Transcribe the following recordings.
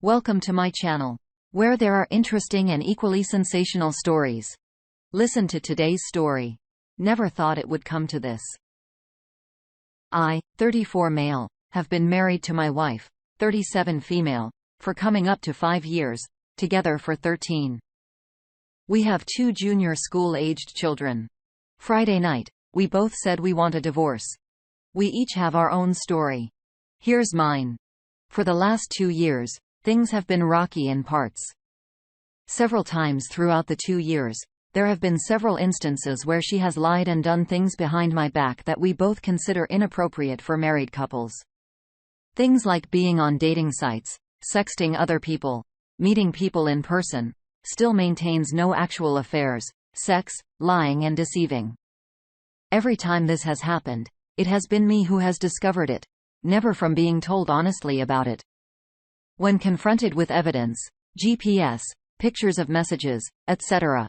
Welcome to my channel, where there are interesting and equally sensational stories. Listen to today's story. Never thought it would come to this. I, 34 male, have been married to my wife, 37 female, for coming up to 5 years, together for 13. We have 2 junior school-aged children. Friday night, we both said we want a divorce. We each have our own story. Here's mine. For the last 2 years, things have been rocky in parts. Several times throughout the 2 years, there have been several instances where she has lied and done things behind my back that we both consider inappropriate for married couples. Things like being on dating sites, sexting other people, meeting people in person, still maintains no actual affairs, sex, lying and deceiving. Every time this has happened, it has been me who has discovered it, never from being told honestly about it. When confronted with evidence, GPS, pictures of messages, etc.,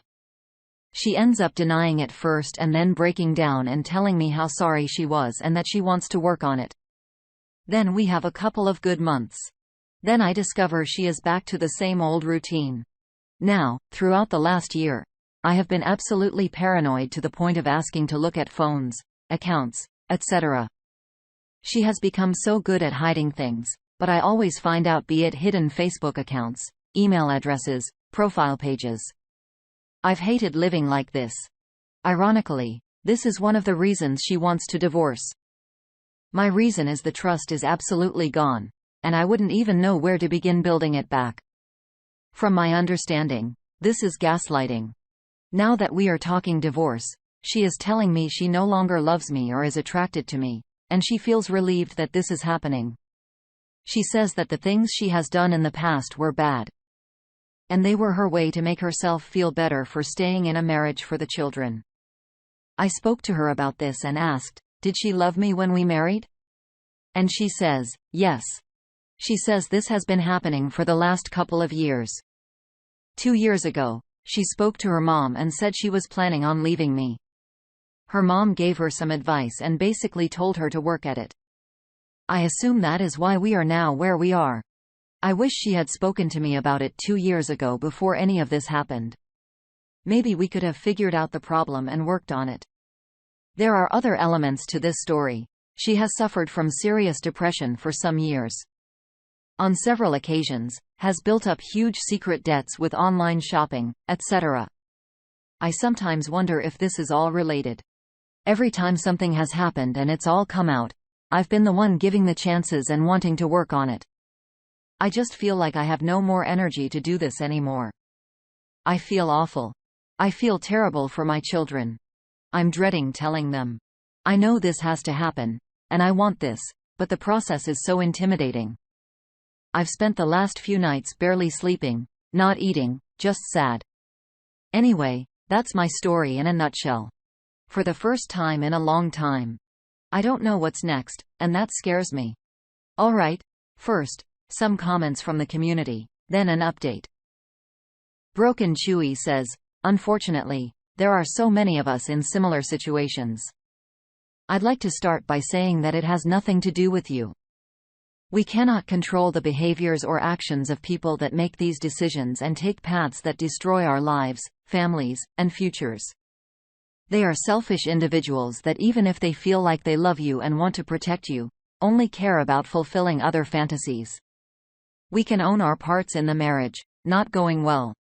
she ends up denying it first and then breaking down and telling me how sorry she was and that she wants to work on it. Then we have a couple of good months. Then I discover she is back to the same old routine. Now, throughout the last year, I have been absolutely paranoid to the point of asking to look at phones, accounts, etc. She has become so good at hiding things, but I always find out, be it hidden Facebook accounts, email addresses, profile pages. I've hated living like this. Ironically, this is one of the reasons she wants to divorce. My reason is the trust is absolutely gone, and I wouldn't even know where to begin building it back. From my understanding, this is gaslighting. Now that we are talking divorce, she is telling me she no longer loves me or is attracted to me, and she feels relieved that this is happening. She says that the things she has done in the past were bad, and they were her way to make herself feel better for staying in a marriage for the children. I spoke to her about this and asked, did she love me when we married? And she says, yes. She says this has been happening for the last couple of years. 2 years ago, she spoke to her mom and said she was planning on leaving me. Her mom gave her some advice and basically told her to work at it. I assume that is why we are now where we are. I wish she had spoken to me about it 2 years ago before any of this happened. Maybe we could have figured out the problem and worked on it. There are other elements to this story. She has suffered from serious depression for some years. On several occasions, has built up huge secret debts with online shopping, etc. I sometimes wonder if this is all related. Every time something has happened and it's all come out, I've been the one giving the chances and wanting to work on it. I just feel like I have no more energy to do this anymore. I feel awful. I feel terrible for my children. I'm dreading telling them. I know this has to happen, and I want this, but the process is so intimidating. I've spent the last few nights barely sleeping, not eating, just sad. Anyway, that's my story in a nutshell. For the first time in a long time. I don't know what's next, and that scares me. Alright, first, some comments from the community, then an update. Broken Chewy says, unfortunately, there are so many of us in similar situations. I'd like to start by saying that it has nothing to do with you. We cannot control the behaviors or actions of people that make these decisions and take paths that destroy our lives, families, and futures. They are selfish individuals that, even if they feel like they love you and want to protect you, only care about fulfilling other fantasies. We can own our parts in the marriage, not going well.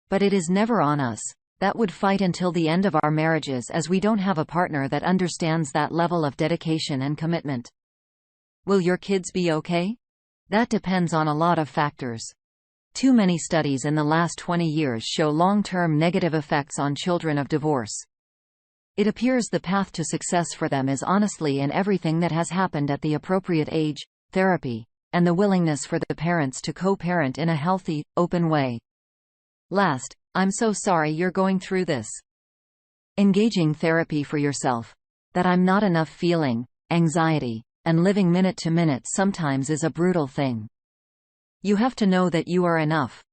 But it is never on us. That would fight until the end of our marriages, as we don't have a partner that understands that level of dedication and commitment. Will your kids be okay? That depends on a lot of factors. Too many studies in the last 20 years show long-term negative effects on children of divorce. It appears the path to success for them is honestly in everything that has happened at the appropriate age, therapy, and the willingness for the parents to co-parent in a healthy, open way. Last, I'm so sorry you're going through this. Engaging therapy for yourself. That I'm not enough feeling, anxiety, and living minute to minute sometimes is a brutal thing. You have to know that you are enough.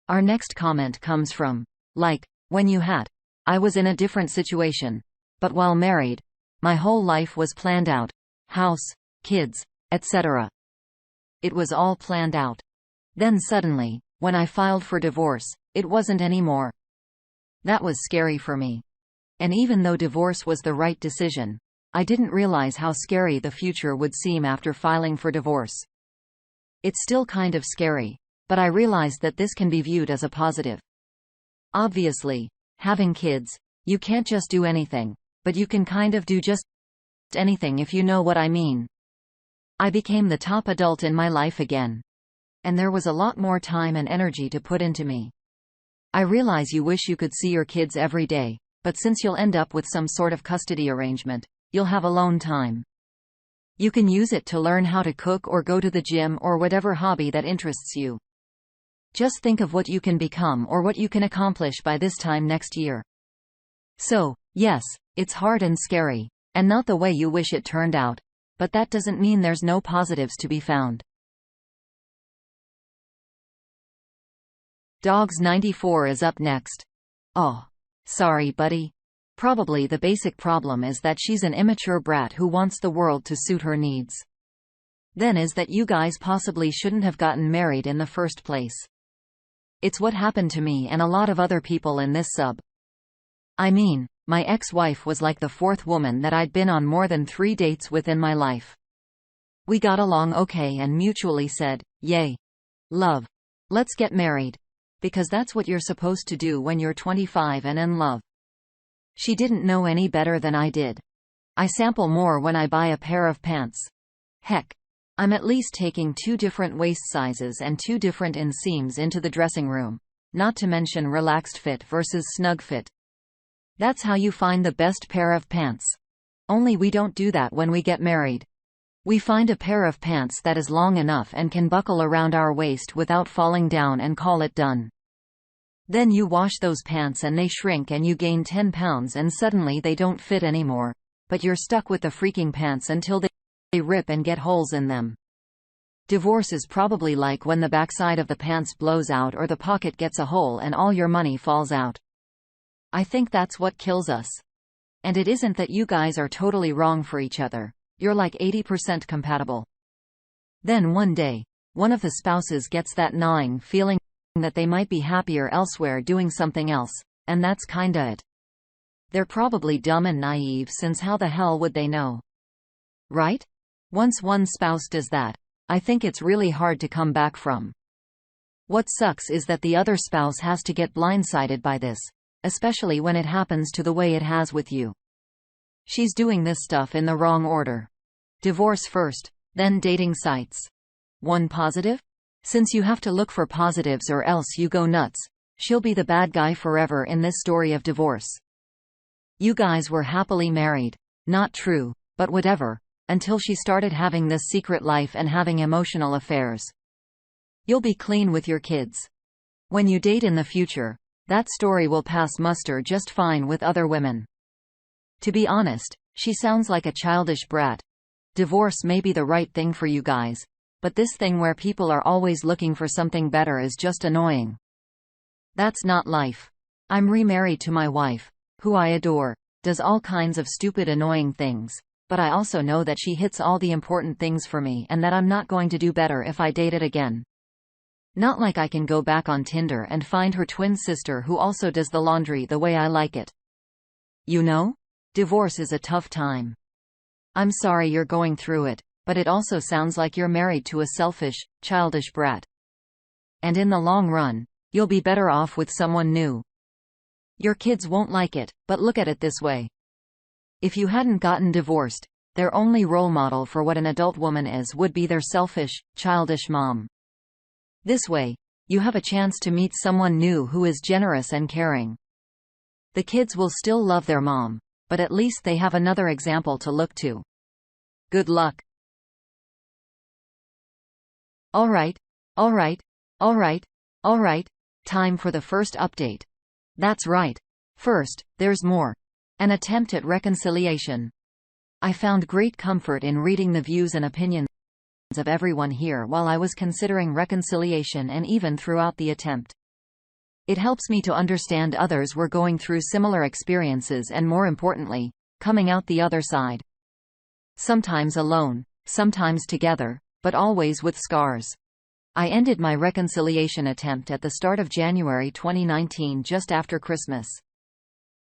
Our next comment comes from, when you had. I was in a different situation. But while married, my whole life was planned out. House, kids, etc. It was all planned out. Then suddenly, when I filed for divorce, it wasn't anymore. That was scary for me. And even though divorce was the right decision, I didn't realize how scary the future would seem after filing for divorce. It's still kind of scary, but I realized that this can be viewed as a positive. Obviously, having kids, you can't just do anything, but you can kind of do just anything if you know what I mean. I became the top adult in my life again. And there was a lot more time and energy to put into me. I realize you wish you could see your kids every day, but since you'll end up with some sort of custody arrangement, you'll have alone time. You can use it to learn how to cook or go to the gym or whatever hobby that interests you. Just think of what you can become or what you can accomplish by this time next year. So, yes, it's hard and scary, and not the way you wish it turned out, but that doesn't mean there's no positives to be found. Dogs 94 is up next. Oh. Sorry, buddy. Probably the basic problem is that she's an immature brat who wants the world to suit her needs. Then is that you guys possibly shouldn't have gotten married in the first place. It's what happened to me and a lot of other people in this sub. I mean, my ex-wife was like the fourth woman that I'd been on more than 3 dates with in my life. We got along okay and mutually said, yay. Love. Let's get married. Because that's what you're supposed to do when you're 25 and in love. She didn't know any better than I did. I sample more when I buy a pair of pants. Heck, I'm at least taking 2 different waist sizes and 2 different inseams into the dressing room, not to mention relaxed fit versus snug fit. That's how you find the best pair of pants. Only we don't do that when we get married. We find a pair of pants that is long enough and can buckle around our waist without falling down and call it done. Then you wash those pants and they shrink and you gain 10 pounds and suddenly they don't fit anymore, but you're stuck with the freaking pants until they rip and get holes in them. Divorce is probably like when the backside of the pants blows out or the pocket gets a hole and all your money falls out. I think that's what kills us. And it isn't that you guys are totally wrong for each other. You're like 80% compatible. Then one day, one of the spouses gets that gnawing feeling that they might be happier elsewhere doing something else, and that's kinda it. They're probably dumb and naive since how the hell would they know? Right? Once one spouse does that, I think it's really hard to come back from. What sucks is that the other spouse has to get blindsided by this, especially when it happens to the way it has with you. She's doing this stuff in the wrong order. Divorce first, then dating sites. One positive? Since you have to look for positives or else you go nuts, she'll be the bad guy forever in this story of divorce. You guys were happily married. Not true, but whatever, until she started having this secret life and having emotional affairs. You'll be clean with your kids. When you date in the future, that story will pass muster just fine with other women. To be honest, she sounds like a childish brat. Divorce may be the right thing for you guys, but this thing where people are always looking for something better is just annoying. That's not life. I'm remarried to my wife, who I adore, does all kinds of stupid annoying things, but I also know that she hits all the important things for me and that I'm not going to do better if I date it again. Not like I can go back on Tinder and find her twin sister who also does the laundry the way I like it. You know? Divorce is a tough time. I'm sorry you're going through it, but it also sounds like you're married to a selfish, childish brat. And in the long run, you'll be better off with someone new. Your kids won't like it, but look at it this way. If you hadn't gotten divorced, their only role model for what an adult woman is would be their selfish, childish mom. This way, you have a chance to meet someone new who is generous and caring. The kids will still love their mom, but at least they have another example to look to. Good luck. Alright, time for the first update. That's right. First, there's more. An attempt at reconciliation. I found great comfort in reading the views and opinions of everyone here while I was considering reconciliation and even throughout the attempt. It helps me to understand others were going through similar experiences and more importantly, coming out the other side. Sometimes alone, sometimes together, but always with scars. I ended my reconciliation attempt at the start of January 2019, just after Christmas.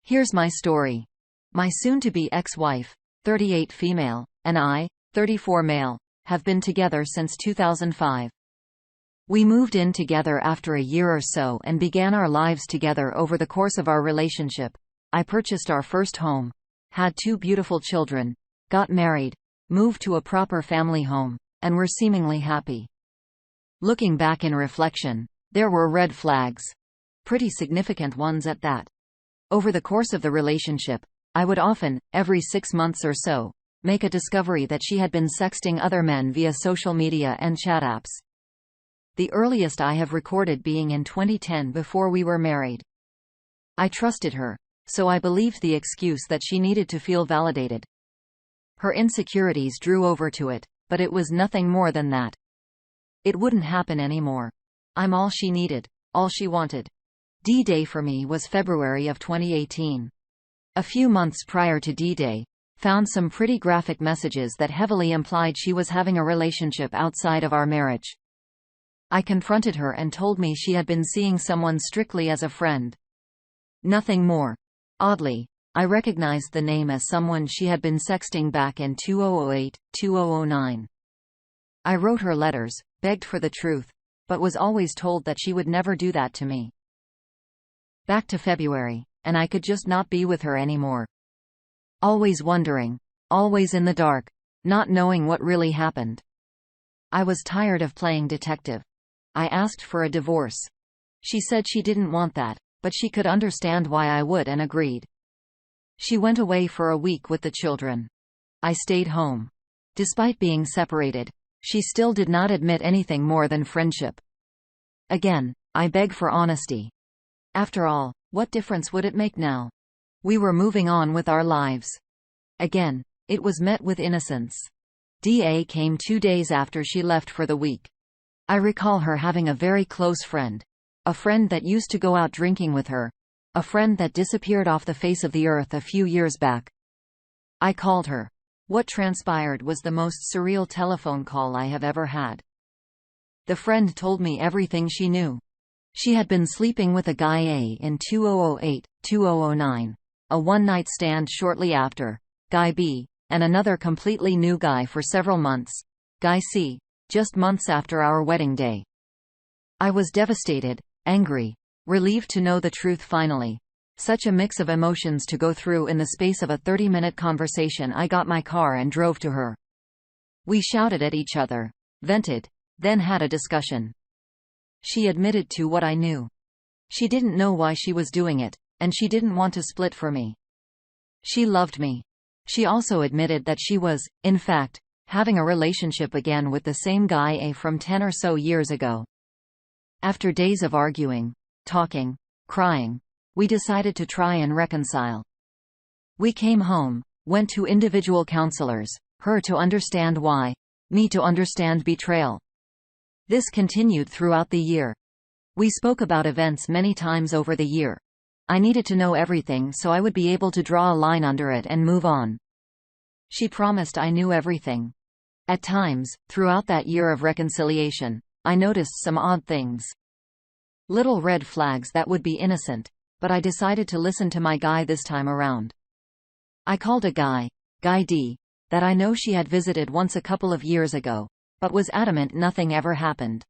Here's my story. My soon-to-be ex-wife, 38 female, and I, 34 male, have been together since 2005. We moved in together after a year or so and began our lives together. Over the course of our relationship, I purchased our first home, had 2 beautiful children, got married, moved to a proper family home, and were seemingly happy. Looking back in reflection, there were red flags. Pretty significant ones at that. Over the course of the relationship, I would often, every 6 months or so, make a discovery that she had been sexting other men via social media and chat apps. The earliest I have recorded being in 2010, before we were married. I trusted her, so I believed the excuse that she needed to feel validated. Her insecurities drew over to it, but it was nothing more than that. It wouldn't happen anymore. I'm all she needed, all she wanted. D-Day for me was February of 2018. A few months prior to D-Day, found some pretty graphic messages that heavily implied she was having a relationship outside of our marriage. I confronted her and told me she had been seeing someone strictly as a friend. Nothing more. Oddly, I recognized the name as someone she had been sexting back in 2008, 2009. I wrote her letters, begged for the truth, but was always told that she would never do that to me. Back to February, and I could just not be with her anymore. Always wondering, always in the dark, not knowing what really happened. I was tired of playing detective. I asked for a divorce. She said she didn't want that, but she could understand why I would, and agreed. She went away for a week with the children. I stayed home. Despite being separated, she still did not admit anything more than friendship. Again, I beg for honesty. After all, what difference would it make now? We were moving on with our lives. Again, it was met with innocence. DA came 2 days after she left for the week. I recall her having a very close friend. A friend that used to go out drinking with her. A friend that disappeared off the face of the earth a few years back. I called her. What transpired was the most surreal telephone call I have ever had. The friend told me everything she knew. She had been sleeping with a guy A in 2008, 2009, a one-night stand shortly after, guy B, and another completely new guy for several months, guy C, just months after our wedding day. I was devastated, angry, relieved to know the truth finally. Such a mix of emotions to go through in the space of a 30-minute conversation. I got my car and drove to her. We shouted at each other, vented, then had a discussion. She admitted to what I knew. She didn't know why she was doing it, and she didn't want to split for me. She loved me. She also admitted that she was, in fact, having a relationship again with the same guy A from 10 or so years ago. After days of arguing, talking, crying, we decided to try and reconcile. We came home, went to individual counselors, her to understand why, me to understand betrayal. This continued throughout the year. We spoke about events many times over the year. I needed to know everything so I would be able to draw a line under it and move on. She promised I knew everything. At times, throughout that year of reconciliation, I noticed some odd things. Little red flags that would be innocent, but I decided to listen to my guy this time around. I called a guy, Guy D, that I know she had visited once a couple of years ago, but was adamant nothing ever happened.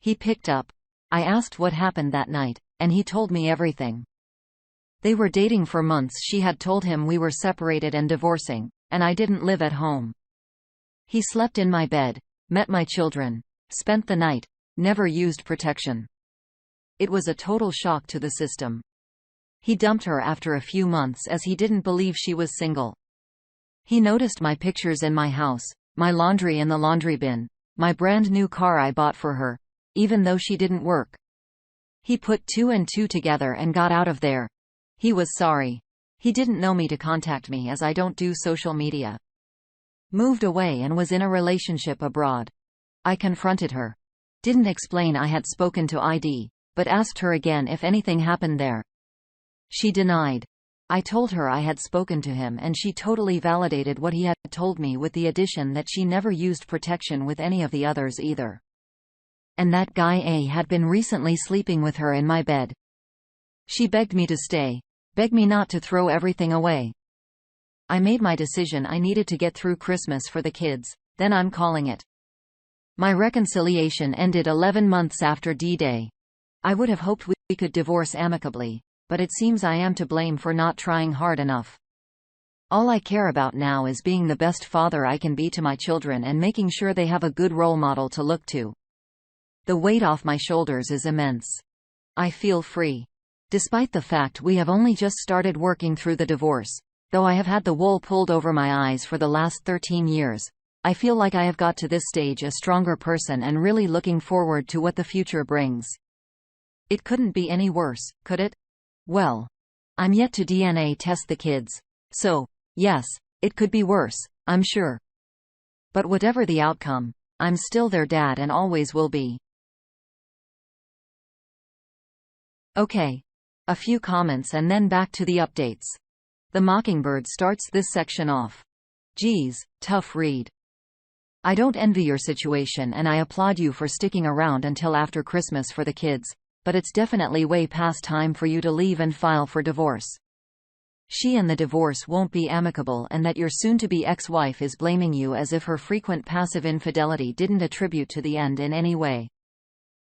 He picked up. I asked what happened that night, and he told me everything. They were dating for months. She had told him we were separated and divorcing, and I didn't live at home. He slept in my bed, met my children, spent the night, never used protection. It was a total shock to the system. He dumped her after a few months as he didn't believe she was single. He noticed my pictures in my house, my laundry in the laundry bin, my brand new car I bought for her, even though she didn't work. He put 2 and 2 together and got out of there. He was sorry. He didn't know me to contact me as I don't do social media. Moved away and was in a relationship abroad. I confronted her. Didn't explain I had spoken to ID, but asked her again if anything happened there. She denied. I told her I had spoken to him and she totally validated what he had told me, with the addition that she never used protection with any of the others either. And that guy A had been recently sleeping with her in my bed. She begged me to stay, begged me not to throw everything away. I made my decision. I needed to get through Christmas for the kids, then I'm calling it. My reconciliation ended 11 months after D-Day. I would have hoped we could divorce amicably, but it seems I am to blame for not trying hard enough. All I care about now is being the best father I can be to my children and making sure they have a good role model to look to. The weight off my shoulders is immense. I feel free. Despite the fact we have only just started working through the divorce, though I have had the wool pulled over my eyes for the last 13 years, I feel like I have got to this stage a stronger person and really looking forward to what the future brings. It couldn't be any worse, could it? Well, I'm yet to DNA test the kids, so, yes, it could be worse, I'm sure. But whatever the outcome, I'm still their dad and always will be. Okay. A few comments and then back to the updates. The Mockingbird starts this section off. Geez, tough read. I don't envy your situation and I applaud you for sticking around until after Christmas for the kids, but it's definitely way past time for you to leave and file for divorce. She and the divorce won't be amicable, and that your soon-to-be ex-wife is blaming you as if her frequent passive infidelity didn't attribute to the end in any way.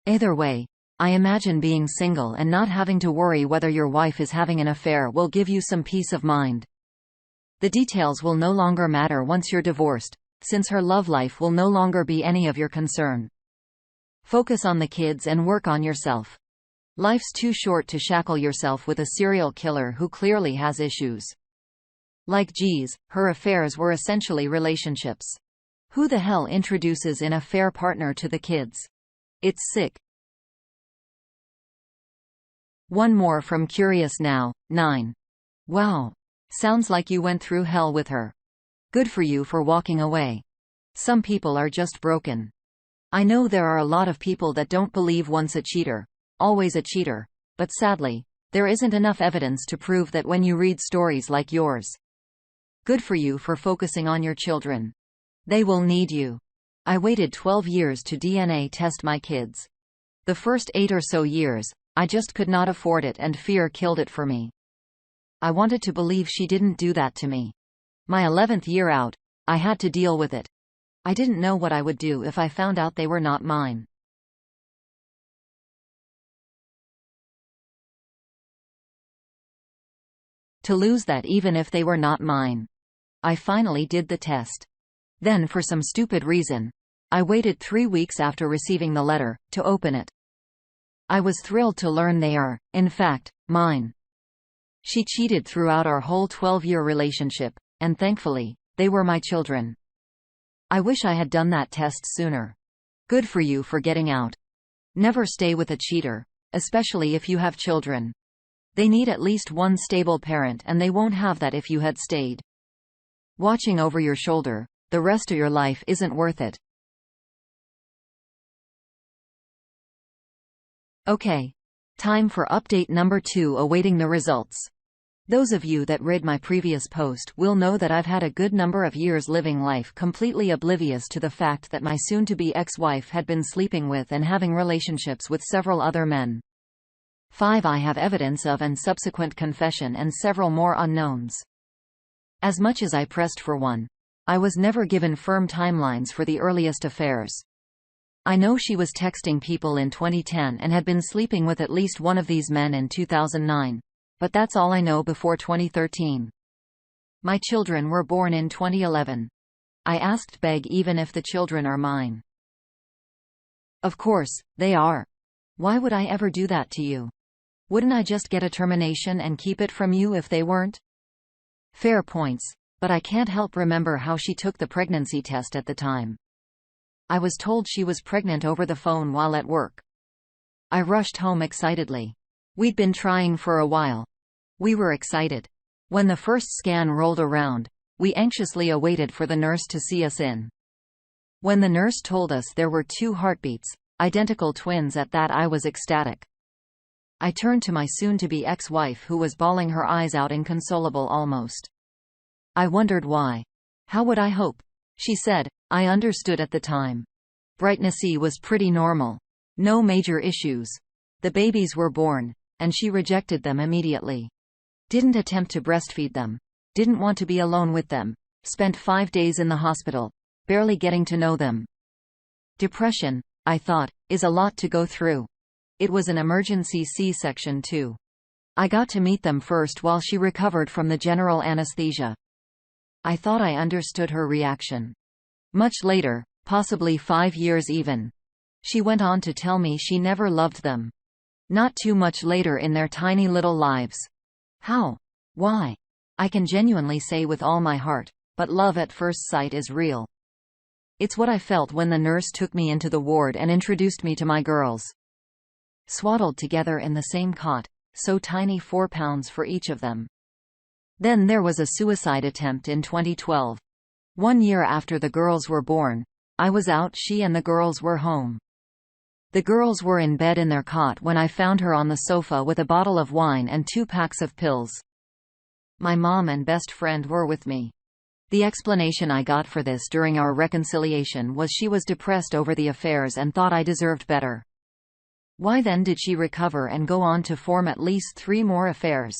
Either way, I imagine being single and not having to worry whether your wife is having an affair will give you some peace of mind. The details will no longer matter once you're divorced, since her love life will no longer be any of your concern. Focus on the kids and work on yourself. Life's too short to shackle yourself with a serial killer who clearly has issues. Like G's, her affairs were essentially relationships. Who the hell introduces an affair partner to the kids? It's sick. One more from Curious Now, 9. Wow. Sounds like you went through hell with her. Good for you for walking away. Some people are just broken. I know there are a lot of people that don't believe once a cheater, always a cheater, but sadly, there isn't enough evidence to prove that when you read stories like yours. Good for you for focusing on your children. They will need you. I waited 12 years to DNA test my kids. The first 8 or so years, I just could not afford it and fear killed it for me. I wanted to believe she didn't do that to me. My 11th year out, I had to deal with it. I didn't know what I would do if I found out they were not mine. To lose that even if they were not mine. I finally did the test. Then for some stupid reason, I waited 3 weeks after receiving the letter, to open it. I was thrilled to learn they are, in fact, mine. She cheated throughout our whole 12-year relationship, and thankfully, they were my children. I wish I had done that test sooner. Good for you for getting out. Never stay with a cheater, especially if you have children. They need at least one stable parent and they won't have that if you had stayed. Watching over your shoulder, the rest of your life isn't worth it. Okay. Time for update number 2, awaiting the results. Those of you that read my previous post will know that I've had a good number of years living life completely oblivious to the fact that my soon-to-be ex-wife had been sleeping with and having relationships with several other men. 5 I have evidence of and subsequent confession, and several more unknowns. As much as I pressed for one, I was never given firm timelines for the earliest affairs. I know she was texting people in 2010 and had been sleeping with at least one of these men in 2009. But that's all I know before 2013. My children were born in 2011. I asked Beg even if the children are mine. Of course, they are. Why would I ever do that to you? Wouldn't I just get a termination and keep it from you if they weren't? Fair points, but I can't help remember how she took the pregnancy test at the time. I was told she was pregnant over the phone while at work. I rushed home excitedly. We'd been trying for a while. We were excited. When the first scan rolled around, we anxiously awaited for the nurse to see us in. When the nurse told us there were 2 heartbeats, identical twins, at that I was ecstatic. I turned to my soon-to-be ex-wife who was bawling her eyes out inconsolable almost. I wondered why. How would I hope? She said, I understood at the time. Pregnancy was pretty normal. No major issues. The babies were born, and she rejected them immediately. Didn't attempt to breastfeed them. Didn't want to be alone with them. Spent 5 days in the hospital, barely getting to know them. Depression, I thought, is a lot to go through. It was an emergency C-section too. I got to meet them first while she recovered from the general anesthesia. I thought I understood her reaction. Much later, possibly 5 years even, she went on to tell me she never loved them. Not too much later in their tiny little lives. How? Why? I can genuinely say with all my heart, but love at first sight is real. It's what I felt when the nurse took me into the ward and introduced me to my girls. Swaddled together in the same cot, so tiny, 4 pounds for each of them. Then there was a suicide attempt in 2012. 1 year after the girls were born, I was out, she and the girls were home. The girls were in bed in their cot when I found her on the sofa with a bottle of wine and 2 packs of pills. My mom and best friend were with me. The explanation I got for this during our reconciliation was she was depressed over the affairs and thought I deserved better. Why then did she recover and go on to form at least 3 more affairs?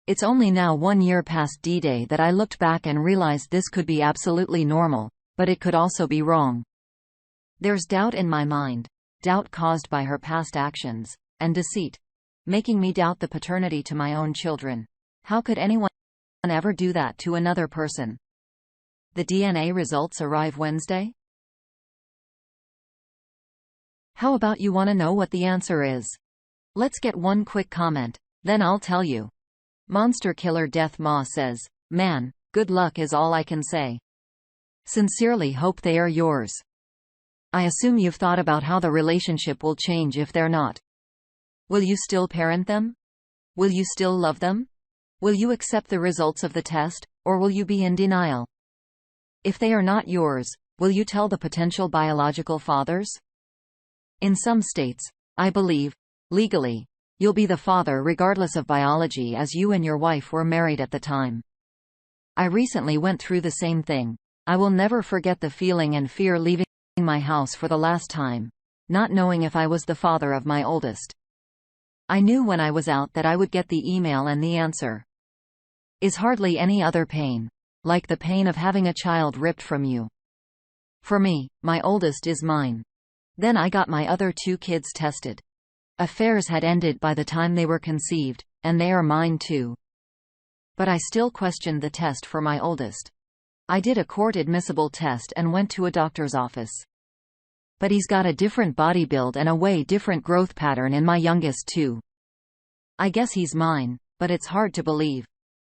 It's only now 1 year past D-Day that I looked back and realized this could be absolutely normal, but it could also be wrong. There's doubt in my mind, doubt caused by her past actions, and deceit, making me doubt the paternity to my own children. How could anyone ever do that to another person? The DNA results arrive Wednesday? How about you want to know what the answer is? Let's get one quick comment, then I'll tell you. Monster Killer Death Ma says, man, good luck is all I can say. Sincerely hope they are yours. I assume you've thought about how the relationship will change if they're not. Will you still parent them? Will you still love them? Will you accept the results of the test, or will you be in denial? If they are not yours, will you tell the potential biological fathers? In some states, I believe, legally, you'll be the father regardless of biology as you and your wife were married at the time. I recently went through the same thing. I will never forget the feeling and fear leaving my house for the last time, not knowing if I was the father of my oldest. I knew when I was out that I would get the email and the answer. Is hardly any other pain, like the pain of having a child ripped from you. For me, my oldest is mine. Then I got my other 2 kids tested. Affairs had ended by the time they were conceived, and they are mine too. But I still questioned the test for my oldest. I did a court-admissible test and went to a doctor's office. But he's got a different body build and a way different growth pattern in my youngest too. I guess he's mine, but it's hard to believe.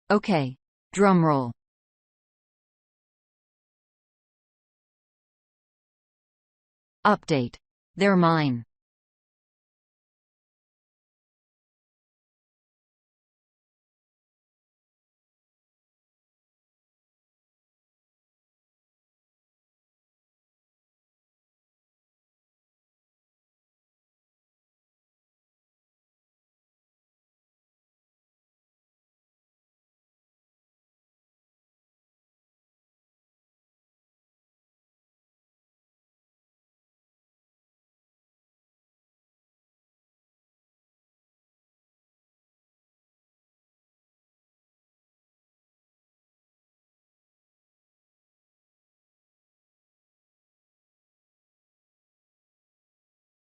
Okay. Drum roll. Update. They're mine.